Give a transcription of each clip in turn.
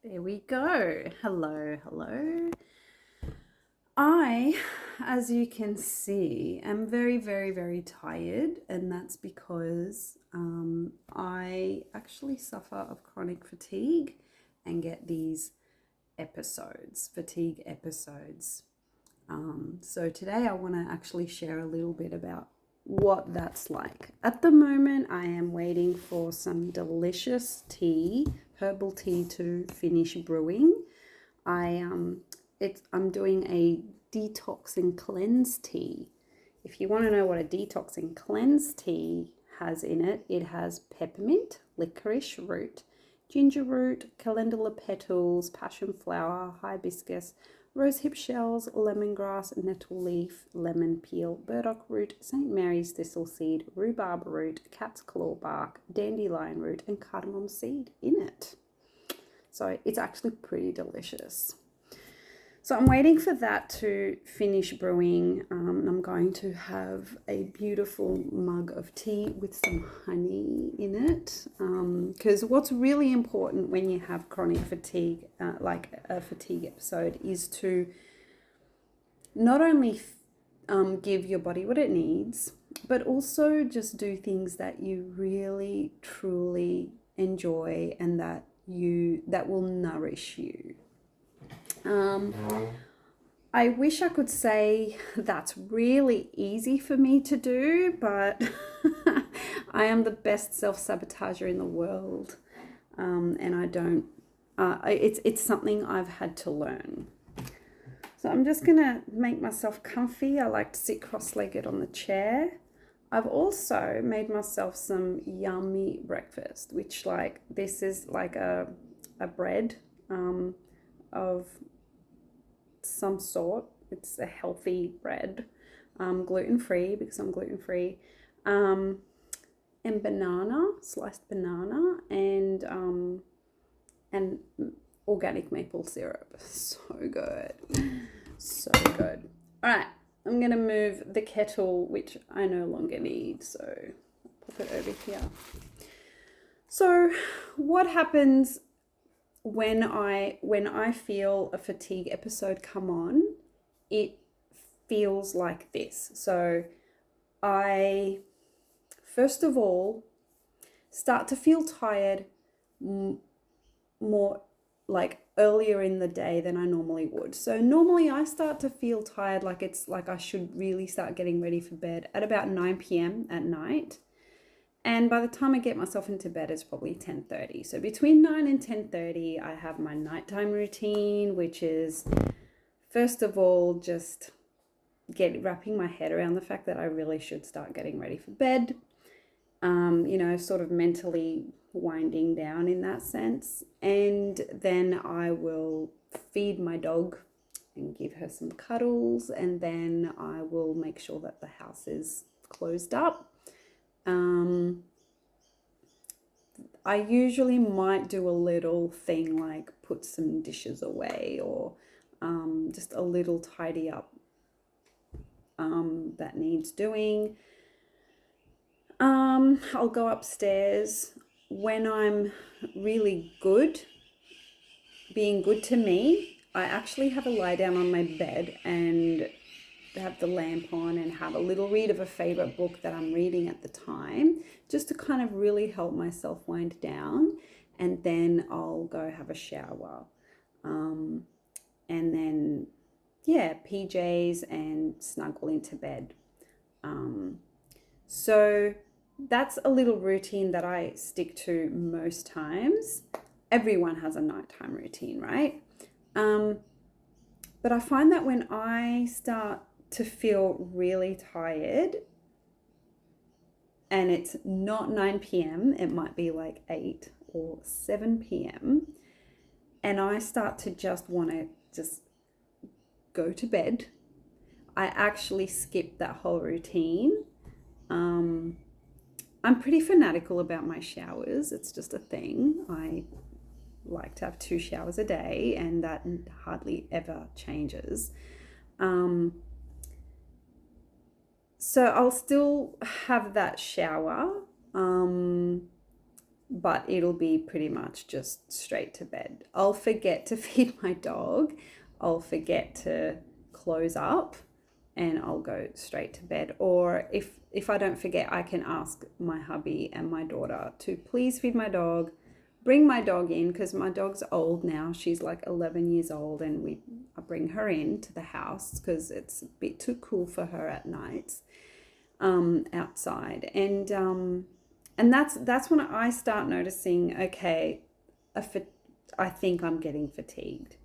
There we go. Hello, hello. As you can see, am very, very, very tired, and that's because I actually suffer of chronic fatigue and get these fatigue episodes. So today I want to actually share a little bit about what that's like. At the moment, I am waiting for some delicious tea, herbal tea, to finish brewing. I'm doing a detox and cleanse tea. If you want to know what a detox and cleanse tea has in it, it has peppermint, licorice root, ginger root, calendula petals, passion flower, hibiscus, rosehip shells, lemongrass, nettle leaf, lemon peel, burdock root, St. Mary's thistle seed, rhubarb root, cat's claw bark, dandelion root, and cardamom seed in it. So it's actually pretty delicious. So I'm waiting for that to finish brewing. I'm going to have a beautiful mug of tea with some honey in it. Because what's really important when you have chronic fatigue, like a fatigue episode, is to not only give your body what it needs, but also just do things that you really, truly enjoy and that will nourish you. I wish I could say that's really easy for me to do, but I am the best self-sabotager in the world, and I don't. It's something I've had to learn. So I'm just gonna make myself comfy. I like to sit cross-legged on the chair. I've also made myself some yummy breakfast, which this is like a bread of some sort. It's a healthy bread, gluten-free because I'm gluten-free, and sliced banana, and organic maple syrup. So good. So good. All right, I'm going to move the kettle, which I no longer need, so I'll pop it over here. So what happens when I feel a fatigue episode come on? It feels like this. So I first of all start to feel tired more like earlier in the day than I normally would. So normally I start to feel tired, like it's like I should really start getting ready for bed at about 9 p.m. at night. And by the time I get myself into bed, it's probably 10:30. So between 9 and 10:30, I have my nighttime routine, which is, first of all, just wrapping my head around the fact that I really should start getting ready for bed. Sort of mentally winding down in that sense. And then I will feed my dog and give her some cuddles. And then I will make sure that the house is closed up. I usually might do a little thing like put some dishes away, or just a little tidy up that needs doing. I'll go upstairs when I'm really good, being good to me. I actually have a lie down on my bed and have the lamp on and have a little read of a favorite book that I'm reading at the time, just to kind of really help myself wind down. And then I'll go have a shower. And then, PJs and snuggle into bed. So that's a little routine that I stick to most times. Everyone has a nighttime routine, right? But I find that when I start to feel really tired, and it's not 9 p.m., it might be like 8 or 7 p.m., and I start to just want to just go to bed, I actually skip that whole routine. I'm pretty fanatical about my showers. It's just a thing. I like to have 2 showers a day, and that hardly ever changes. So I'll still have that shower, but it'll be pretty much just straight to bed. I'll forget to feed my dog. I'll forget to close up and I'll go straight to bed. Or if I don't forget, I can ask my hubby and my daughter to please feed my dog, bring my dog in, because my dog's old now. She's like 11 years old, and I bring her into the house because it's a bit too cool for her at nights outside. And that's when I start noticing, okay, I think I'm getting fatigued.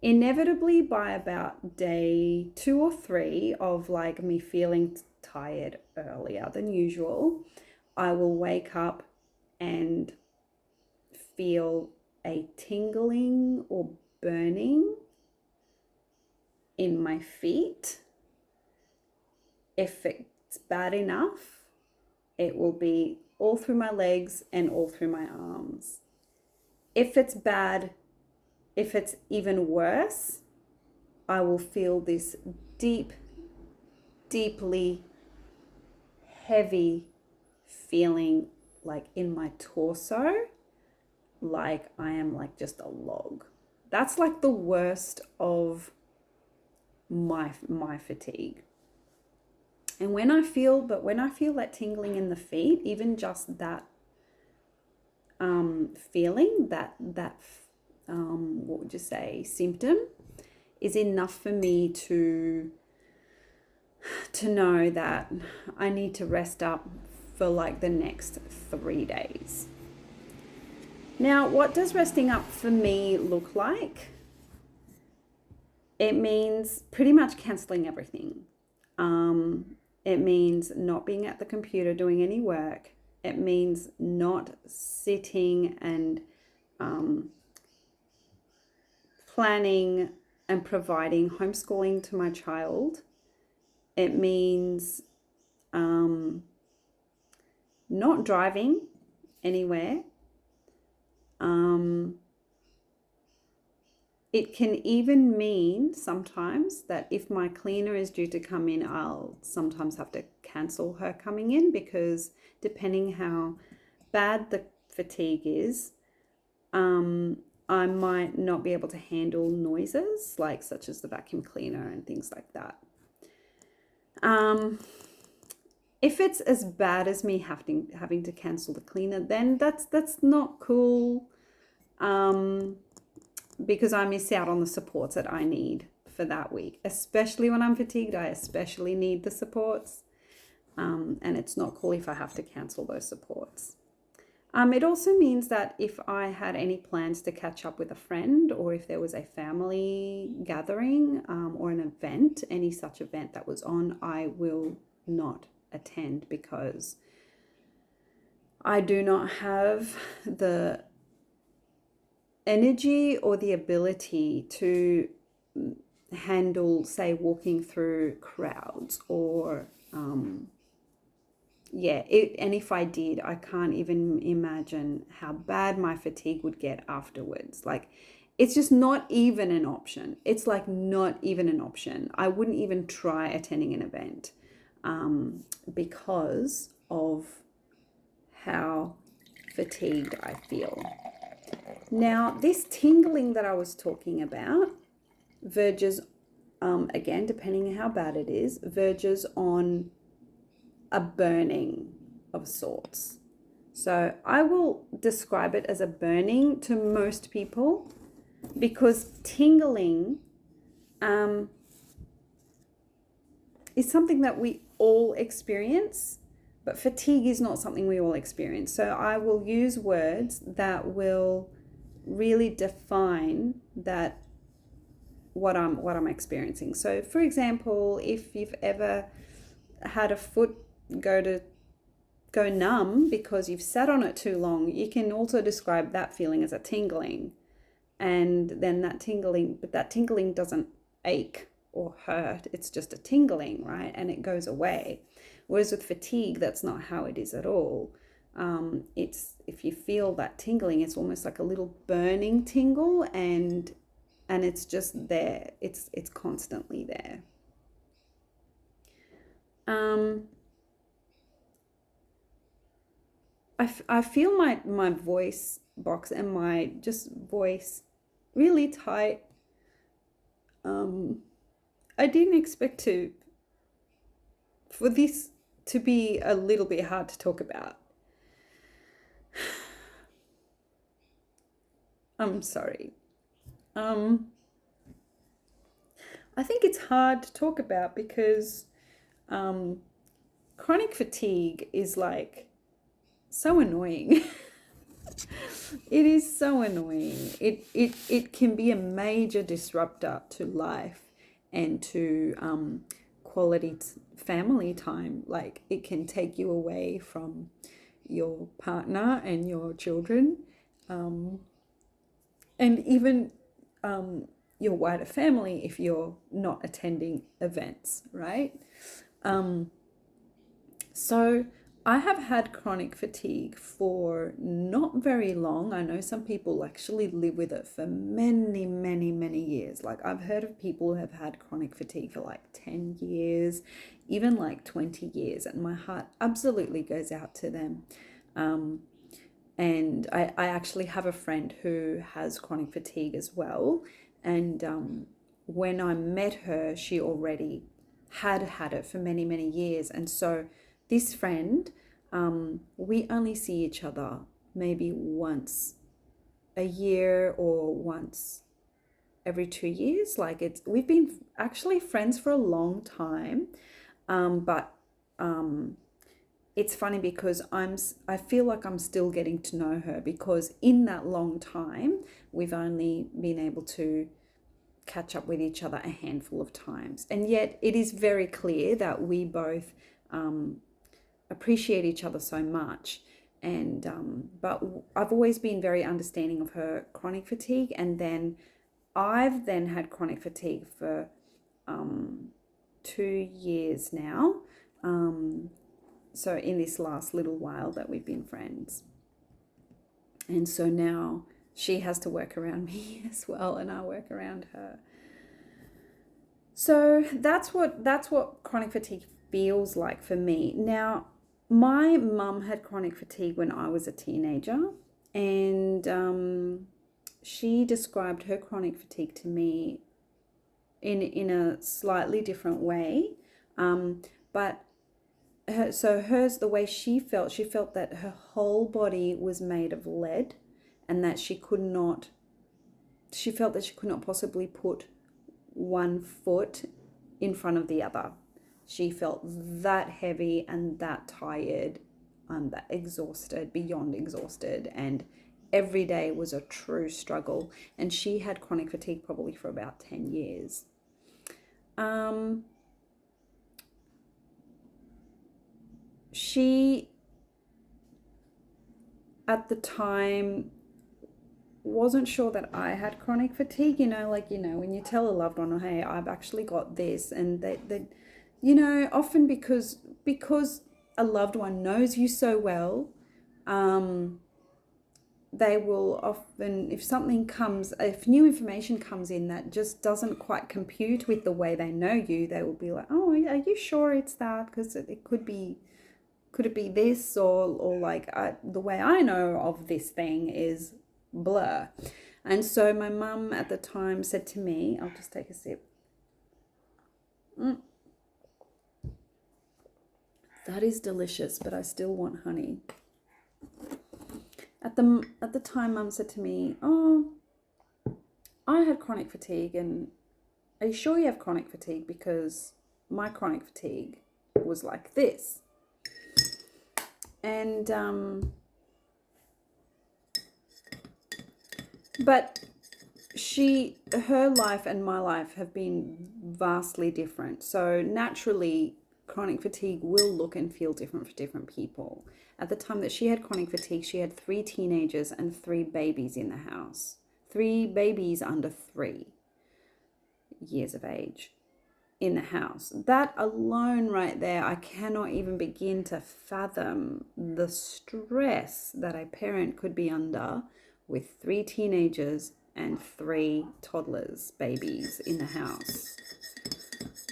Inevitably, by about day 2 or 3 of like me feeling tired earlier than usual, I will wake up and feel a tingling or burning in my feet. If it's bad enough, it will be all through my legs and all through my arms. If it's bad, if it's even worse, I will feel this deeply heavy feeling like in my torso, like I am like just a log. That's like the worst of my fatigue. And when I feel that tingling in the feet, even just that feeling, that what would you say, symptom, is enough for me to know that I need to rest up for like the next 3 days. Now, what does resting up for me look like? It means pretty much cancelling everything. It means not being at the computer doing any work. It means not sitting and planning and providing homeschooling to my child. It means not driving anywhere. It can even mean sometimes that if my cleaner is due to come in, I'll sometimes have to cancel her coming in, because depending how bad the fatigue is, I might not be able to handle noises like such as the vacuum cleaner and things like that. If it's as bad as me having to cancel the cleaner, then that's not cool. Because I miss out on the supports that I need for that week. Especially when I'm fatigued, I especially need the supports. And it's not cool if I have to cancel those supports. It also means that if I had any plans to catch up with a friend, or if there was a family gathering or an event, any such event that was on, I will not attend, because I do not have the energy or the ability to handle, say, walking through crowds, or and if I did, I can't even imagine how bad my fatigue would get afterwards. Like, it's just not even an option. It's like not even an option. I wouldn't even try attending an event because of how fatigued I feel. Now, this tingling that I was talking about verges, again, depending on how bad it is, verges on a burning of sorts. So I will describe it as a burning to most people, because tingling is something that we all experience, but fatigue is not something we all experience. So I will use words that will really define that what I'm experiencing. So for example, if you've ever had a foot go numb because you've sat on it too long, you can also describe that feeling as a tingling. And then that tingling doesn't ache or hurt, it's just a tingling, right? And it goes away. Whereas with fatigue, that's not how it is at all. It's, if you feel that tingling, it's almost like a little burning tingle, and it's just there. It's constantly there. I feel my voice box and my just voice really tight. I didn't expect for this to be a little bit hard to talk about. I'm sorry. Um, I think it's hard to talk about because um, chronic fatigue is like so annoying. It is so annoying. It can be a major disruptor to life and to quality family time. Like it can take you away from your partner and your children, um, and even your wider family if you're not attending events, right? Um, So I have had chronic fatigue for not very long. I know some people actually live with it for many, many, many years. Like I've heard of people who have had chronic fatigue for like 10 years, even like 20 years, and my heart absolutely goes out to them. Um, and I actually have a friend who has chronic fatigue as well. And when I met her, she already had it for many, many years. And so this friend, we only see each other maybe once a year or once every 2 years. Like we've been actually friends for a long time, but it's funny because I feel like I'm still getting to know her because in that long time we've only been able to catch up with each other a handful of times, and yet it is very clear that we both appreciate each other so much. And but I've always been very understanding of her chronic fatigue, and then I've then had chronic fatigue for 2 years now. So in this last little while that we've been friends, and so now she has to work around me as well, and I work around her. So that's what chronic fatigue feels like for me. Now, my mum had chronic fatigue when I was a teenager, and she described her chronic fatigue to me in a slightly different way. But hers, the way she felt that her whole body was made of lead, and that she felt that she could not possibly put one foot in front of the other. She felt that heavy and that tired, that exhausted, beyond exhausted, and every day was a true struggle. And she had chronic fatigue probably for about 10 years. She, at the time, wasn't sure that I had chronic fatigue, when you tell a loved one, oh, hey, I've actually got this, and they often because a loved one knows you so well, they will often, if new information comes in that just doesn't quite compute with the way they know you, they will be like, oh, are you sure it's that? Because it could it be this, or like the way I know of this thing is blur. And so my mum at the time said to me, I'll just take a sip. That is delicious, but I still want honey. At the time, mum said to me, oh, I had chronic fatigue, and are you sure you have chronic fatigue? Because my chronic fatigue was like this. And but her life and my life have been vastly different. So naturally, chronic fatigue will look and feel different for different people. At the time that she had chronic fatigue, she had 3 teenagers and 3 babies in the house. 3 babies under 3 years of age in the house. That alone right there, I cannot even begin to fathom the stress that a parent could be under with 3 teenagers and 3 toddlers, babies in the house.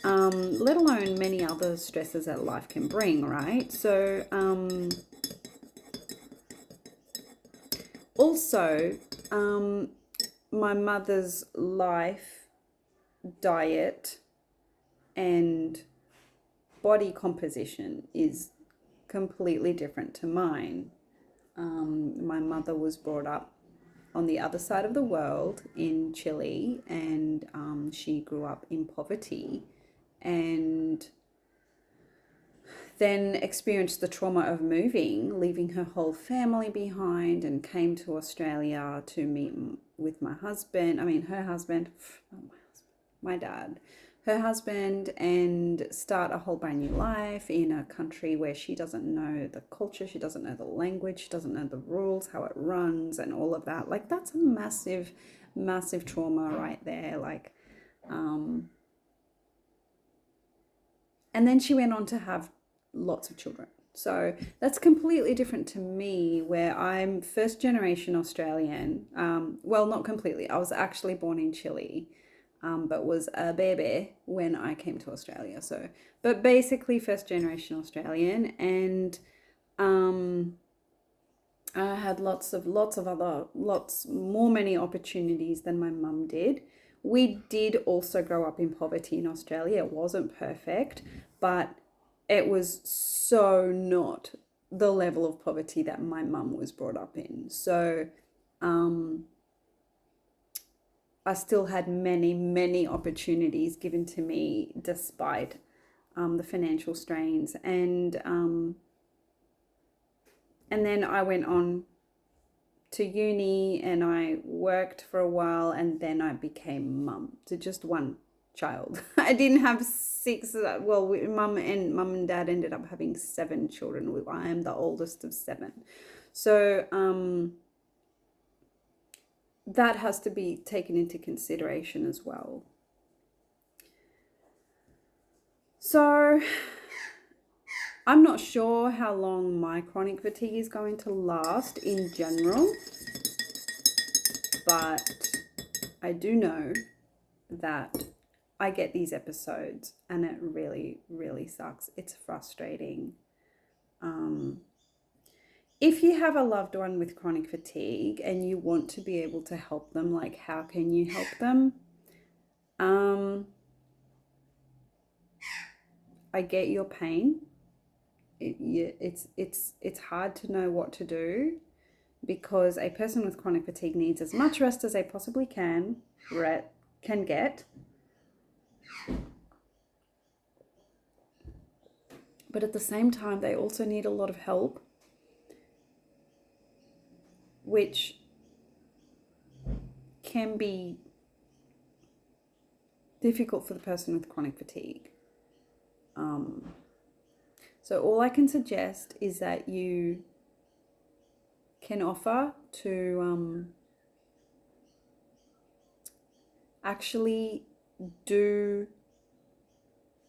Let alone many other stresses that life can bring, right? So Also, my mother's life, diet, and body composition is completely different to mine. My mother was brought up on the other side of the world in Chile, and she grew up in poverty and then experienced the trauma of moving, leaving her whole family behind, and came to Australia to meet with my husband. I mean, her husband, my dad, her husband, and start a whole brand new life in a country where she doesn't know the culture, she doesn't know the language, she doesn't know the rules, how it runs, and all of that. Like, that's a massive, massive trauma right there. Like, and then she went on to have lots of children. So that's completely different to me, where I'm first generation Australian. Well, not completely. I was actually born in Chile, but was a baby when I came to Australia. So, but basically first generation Australian, and I had lots many opportunities than my mum did. We did also grow up in poverty in Australia. It wasn't perfect, but it was so not the level of poverty that my mum was brought up in. So I still had many opportunities given to me despite the financial strains. And then I went on to uni and I worked for a while, and then I became mum to just one child. I didn't have six. Well, mum and dad ended up having 7 children. I am the oldest of 7. So that has to be taken into consideration as well. So I'm not sure how long my chronic fatigue is going to last in general, but I do know that I get these episodes and it really, really sucks. It's frustrating. If you have a loved one with chronic fatigue and you want to be able to help them, like, how can you help them? I get your pain. It's hard to know what to do, because a person with chronic fatigue needs as much rest as they possibly can get. But at the same time, they also need a lot of help, which can be difficult for the person with chronic fatigue. So all I can suggest is that you can offer to actually do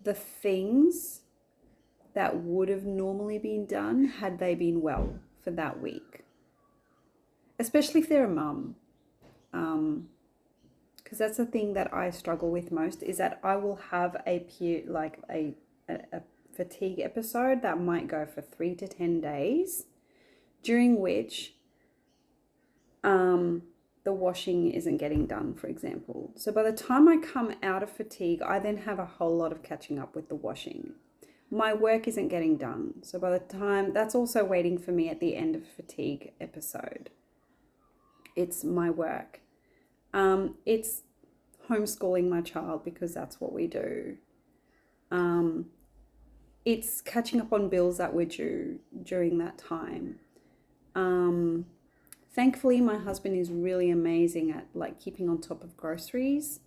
the things that would have normally been done had they been well for that week, especially if they're a mum. Because that's the thing that I struggle with most, is that I will have a fatigue episode that might go for 3 to 10 days, during which the washing isn't getting done, for example. So by the time I come out of fatigue, I then have a whole lot of catching up with the washing. My work isn't getting done. So by the time, that's also waiting for me at the end of a fatigue episode. It's my work. It's homeschooling my child, because that's what we do. It's catching up on bills that were due during that time. Thankfully, my husband is really amazing at, like, keeping on top of groceries.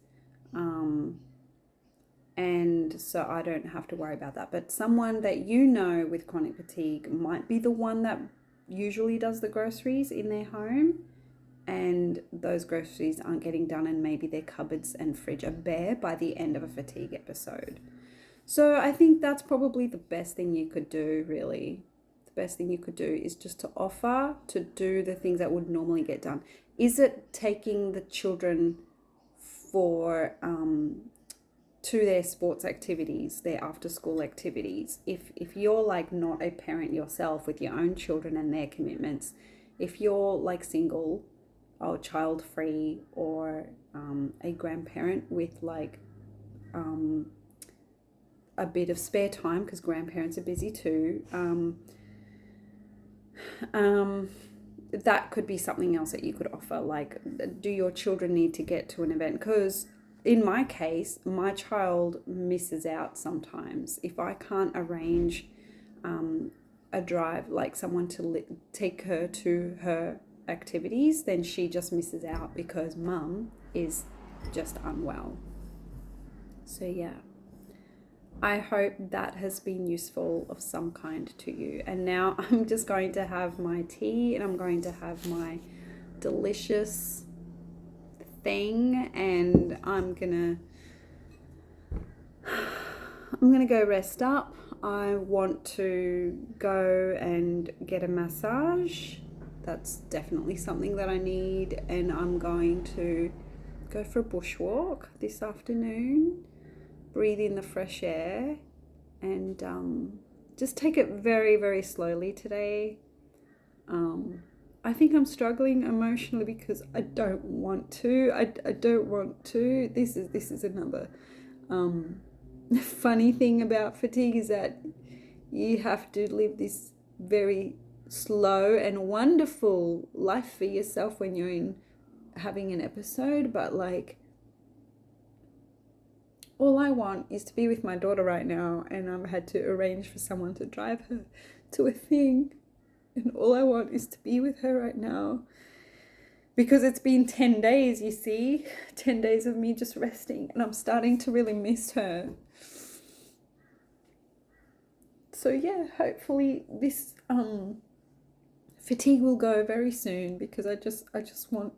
And so I don't have to worry about that. But someone that you know with chronic fatigue might be the one that usually does the groceries in their home, and those groceries aren't getting done, and maybe their cupboards and fridge are bare by the end of a fatigue episode. So I think that's probably the best thing you could do, really. The best thing you could do is just to offer to do the things that would normally get done. Is it taking the children for to their sports activities, their after school activities? If you're like not a parent yourself with your own children and their commitments, If you're like single or child free, or a grandparent with like a bit of spare time, because grandparents are busy too, that could be something else that you could offer. Like, do your children need to get to an event? Because in my case, my child misses out sometimes. If I can't arrange a drive, like someone to take her to her activities, then she just misses out because mum is just unwell. So yeah, I hope that has been useful of some kind to you. And now I'm just going to have my tea, and I'm going to have my delicious thing, and I'm gonna go rest up. I want to go and get a massage. That's definitely something that I need. And I'm going to go for a bushwalk this afternoon, breathe in the fresh air, and just take it very, very slowly today. I think I'm struggling emotionally because I don't want to. I don't want to. This is another funny thing about fatigue, is that you have to live this very slow and wonderful life for yourself when you're having an episode. But like, all I want is to be with my daughter right now, and I've had to arrange for someone to drive her to a thing, and all I want is to be with her right now, because it's been 10 days, you see, 10 days of me just resting, and I'm starting to really miss her. So yeah, hopefully this fatigue will go very soon, because I just want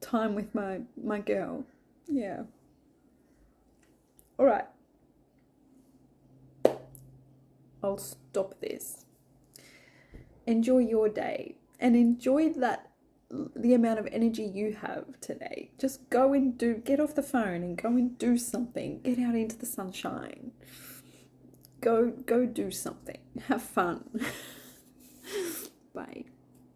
time with my girl. Yeah. All right. I'll stop this. Enjoy your day, and enjoy the amount of energy you have today. Just go and get off the phone and go and do something. Get out into the sunshine. Go do something. Have fun. Bye.